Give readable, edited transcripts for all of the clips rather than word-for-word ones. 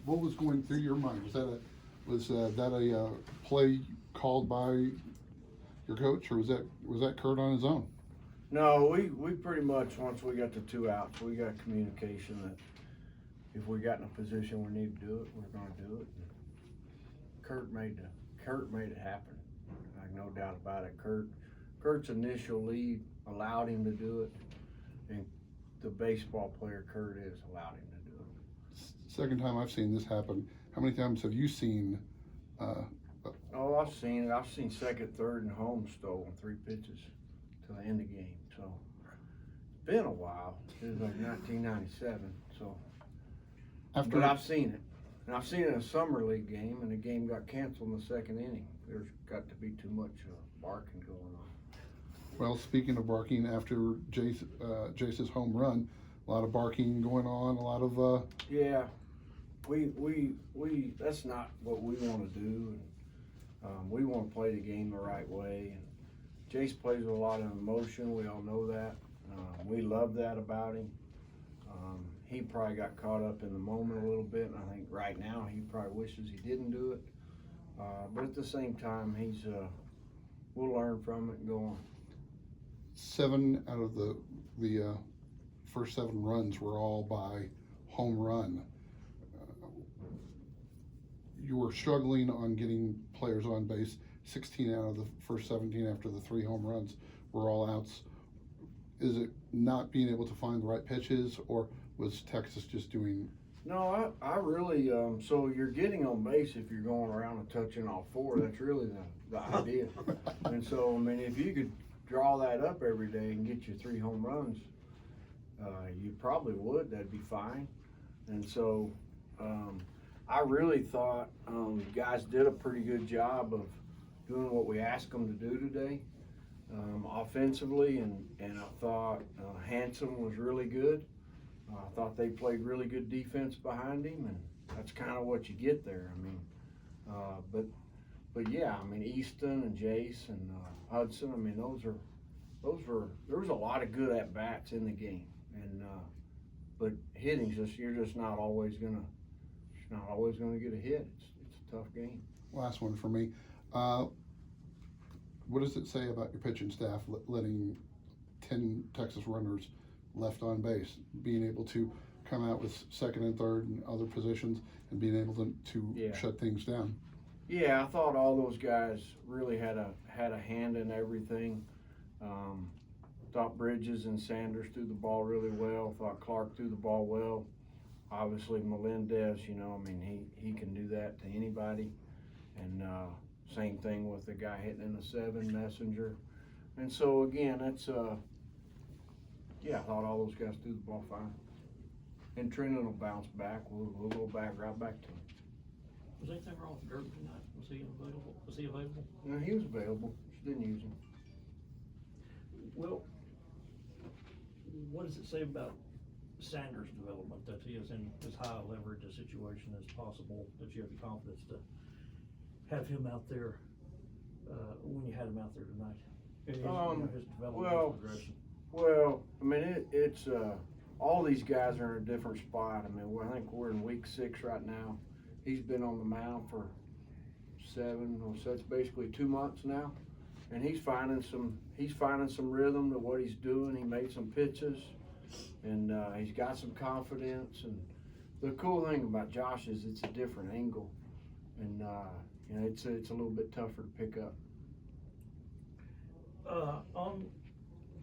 What was going through your mind? Was that a play called by your coach, or was that Kurt on his own? No, we pretty much, once we got the 2 outs, we got communication that if we got in a position we need to do it, we're going to do it. And Kurt made it happen. Like, no doubt about it. Kurt's initial lead allowed him to do it, and the baseball player Kurt is allowed him to do it. Second time I've seen this happen. How many times have you seen? Oh, I've seen it. I've seen second, third, and home stolen 3 pitches to the end of the game. So it's been a while. It was like 1997. So, but I've seen it, and I've seen it in a summer league game, and the game got canceled in the second inning. There's got to be too much barking going on. Well, speaking of barking, after Jace's home run, a lot of barking going on. A lot of yeah. We that's not what we want to do. We want to play the game the right way. And Jace plays with a lot of emotion. We all know that. We love that about him. He probably got caught up in the moment a little bit, and I think right now he probably wishes he didn't do it. But at the same time, we'll learn from it and go on. 7 out of the first 7 runs were all by home run. You were struggling on getting players on base. 16 out of the first 17 after the 3 home runs were all outs. Is it not being able to find the right pitches, or was Texas just doing? No, I really, so you're getting on base if you're going around and touching all 4. That's really the idea. And so, I mean, if you could draw that up every day and get your 3 home runs, you probably would. That'd be fine. And so, I really thought guys did a pretty good job of doing what we asked them to do today, offensively, and I thought Hanson was really good. I thought they played really good defense behind him, and that's kind of what you get there. I mean, but yeah, I mean, Easton and Jace and Hudson. I mean, those were there was a lot of good at bats in the game, and but hitting's you're just not always gonna get a hit. It's a tough game. Last one for me. What does it say about your pitching staff letting 10 Texas runners left on base, being able to come out with second and third and other positions, and being able to shut things down? Yeah, I thought all those guys really had a hand in everything. Thought Bridges and Sanders threw the ball really well. Thought Clark threw the ball well. Obviously Melendez, I mean, he can do that to anybody. And same thing with the guy hitting in the 7, Messenger. And so again, that's I thought all those guys threw the ball fine. And Trenton will bounce back. We'll go right back to him. Was anything wrong with Durden tonight? Was he available? No, he was available. Just didn't use him. Well, what does it say about Sanders' development, that he is in as high a leverage a situation as possible, that you have the confidence to have him out there when you had him out there tonight? His development, his progression. Well, I mean, it's all these guys are in a different spot. I mean, I think we're in week 6 right now. He's been on the mound for 7, so that's basically 2 months now, and he's finding some rhythm to what he's doing. He made some pitches, and he's got some confidence. And the cool thing about Josh is it's a different angle, and it's a little bit tougher to pick up. On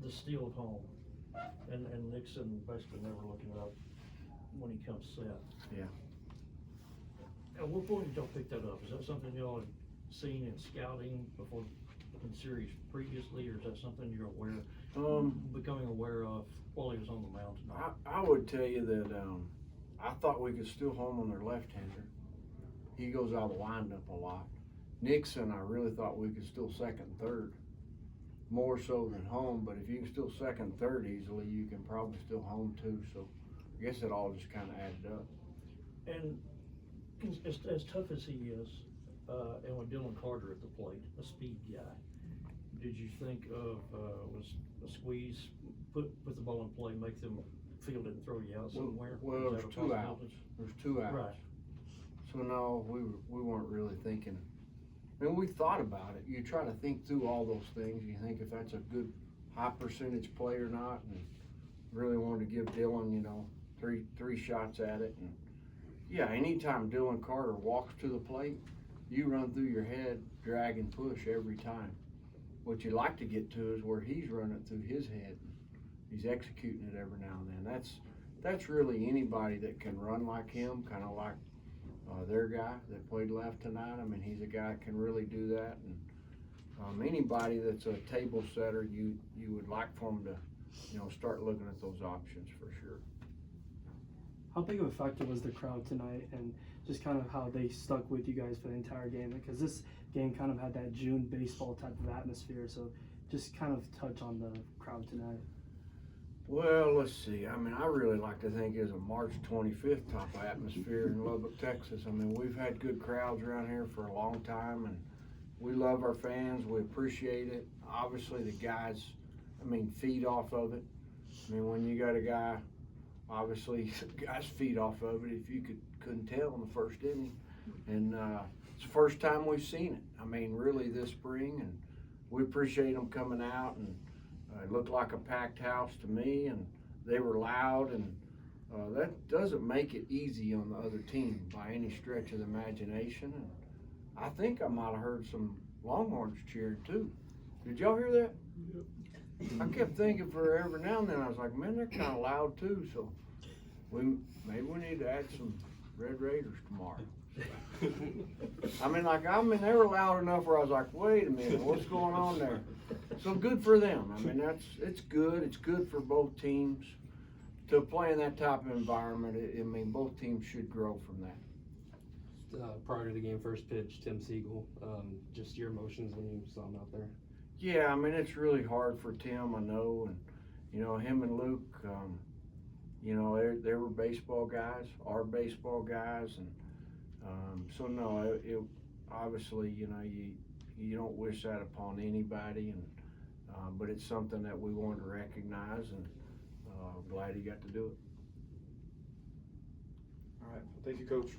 the steal at home, and Nixon basically never looking up when he comes set. Yeah. At what point did y'all pick that up? Is that something y'all had seen in scouting before in series previously, or is that something you're becoming aware of while he was on the mound tonight? I would tell you that I thought we could steal home on their left-hander. He goes out of the windup a lot. Nixon, I really thought we could steal second and third, more so than home. But if you can steal second and third easily, you can probably steal home too. So I guess it all just kind of added up. And as tough as he is, and with Dylan Carter at the plate, a speed guy, did you think of was a squeeze, put the ball in play, make them field it and throw you out somewhere? Well, Is that there's a 2 outs. possibility? There's 2 outs. Right. So no, we weren't really thinking. I mean, we thought about it. You try to think through all those things. You think if that's a good high percentage play or not, and really wanted to give Dylan, you know, three shots at it. And yeah, anytime Dylan Carter walks to the plate, you run through your head, drag and push every time. What you like to get to is where he's running through his head. He's executing it every now and then. That's really anybody that can run like him, kind of like their guy that played left tonight. I mean, he's a guy that can really do that. And anybody that's a table setter, you would like for them to, you know, start looking at those options for sure. How big of a factor was the crowd tonight, and just kind of how they stuck with you guys for the entire game? Because this game kind of had that June baseball type of atmosphere, so just kind of touch on the crowd tonight. Well, let's see. I mean, I really like to think it's a March 25th type of atmosphere in Lubbock, Texas. I mean, we've had good crowds around here for a long time, and we love our fans. We appreciate it. Obviously, the guys, I mean, feed off of it. I mean, when you got a guy, obviously, guys feed off of it. If you couldn't tell in the first inning, and it's the first time we've seen it. I mean, really this spring, and we appreciate them coming out, and it looked like a packed house to me, and they were loud, and that doesn't make it easy on the other team by any stretch of the imagination. And I think I might have heard some Longhorns cheering too. Did y'all hear that? Yep. I kept thinking for every now and then, I was like, man, they're kind of loud too, so maybe we need to add some Red Raiders tomorrow. I mean, they were loud enough where I was like, wait a minute, what's going on there? So good for them. I mean, it's good. It's good for both teams to play in that type of environment. I mean, both teams should grow from that. Prior to the game, first pitch, Tim Siegel, just your emotions when you saw him out there? Yeah, I mean, it's really hard for Tim, I know, and, you know, him and Luke, you know, they were baseball guys, are baseball guys, and so no, it obviously, you know, you don't wish that upon anybody, and but it's something that we wanted to recognize, and glad he got to do it. All right, thank you, Coach.